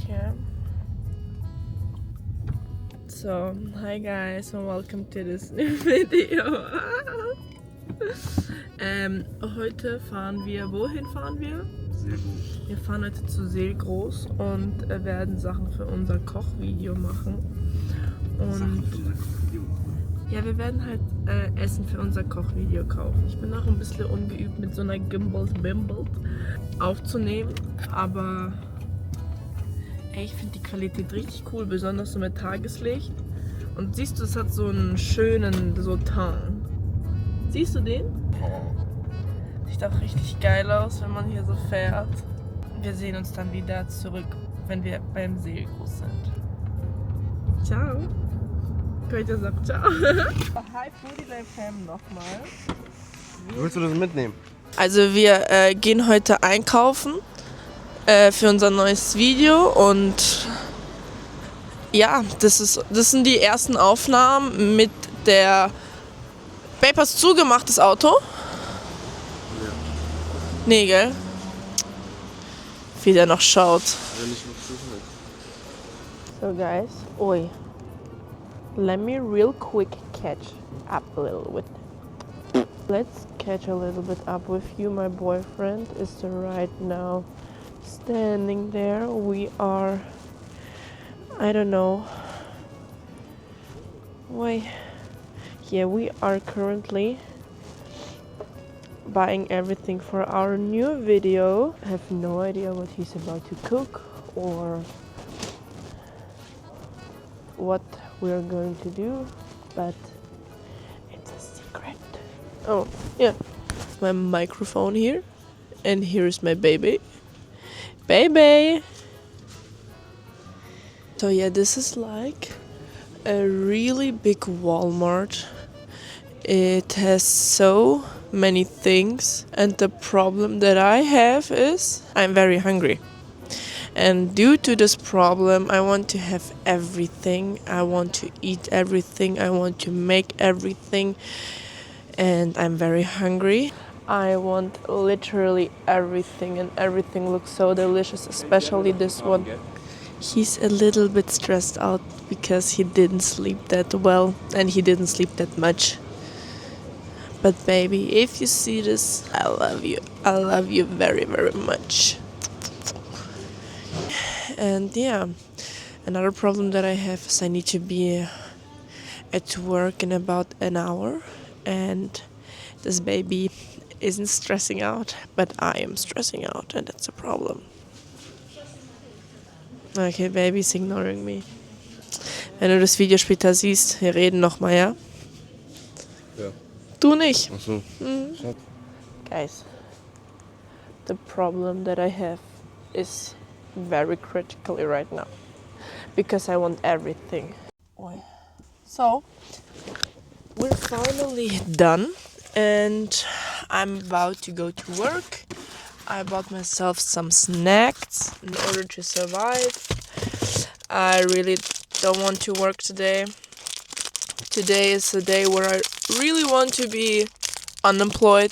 here. So, hi guys and welcome to this new video. Heute fahren wir, wohin fahren wir? Seelgroß. Wir fahren heute zu Seelgroß und werden Sachen für unser Kochvideo machen. Und ja, wir werden halt Essen für unser Kochvideo kaufen. Ich bin auch ein bisschen ungeübt mit so einer Gimbal aufzunehmen, aber ey, ich finde die Qualität richtig cool, besonders so mit Tageslicht. Und siehst du, es hat so einen schönen so Ton. Siehst du den? Sieht auch richtig geil aus, wenn man hier so fährt. Wir sehen uns dann wieder zurück, wenn wir beim Seelgroß sind. Ciao. Könnt ihr sagen ciao. Hi Foodie Life Fam nochmal. Willst du das mitnehmen? Also wir gehen heute einkaufen für unser neues Video und ja, das sind die ersten Aufnahmen mit der Babe, hast du zugemacht, das Auto? Ja. Nee, gell? Wie der noch schaut. So guys, oi. Let me real quick catch up a little bit. Let's catch a little bit up with you. My boyfriend is right now standing there. We are, I don't know. Wait. Yeah, we are currently buying everything for our new video. I have no idea what he's about to cook or what we're going to do, but it's a secret. Oh, yeah. My microphone here, and here's my baby. Baby! So yeah, this is like a really big Walmart. It has so many things, and the problem that I have is I'm very hungry. And due to this problem, I want to have everything. I want to eat everything. I want to make everything. And I'm very hungry. I want literally everything, and everything looks so delicious, especially this one. He's a little bit stressed out because he didn't sleep that well and he didn't sleep that much. But baby, if you see this, I love you. I love you very, very much. And yeah, another problem that I have is I need to be at work in about an hour, and this baby isn't stressing out, but I am stressing out, and that's a problem. Okay, baby's ignoring me. Wenn du das Video später siehst, wir reden nochmal, ja? Ja. Du nicht. Ach so. Mhm. Guys, the problem that I have is very critically right now because I want everything. So we're finally done and I'm about to go to work. I bought myself some snacks in order to survive. I really don't want to work today. Today is a day where I really want to be unemployed.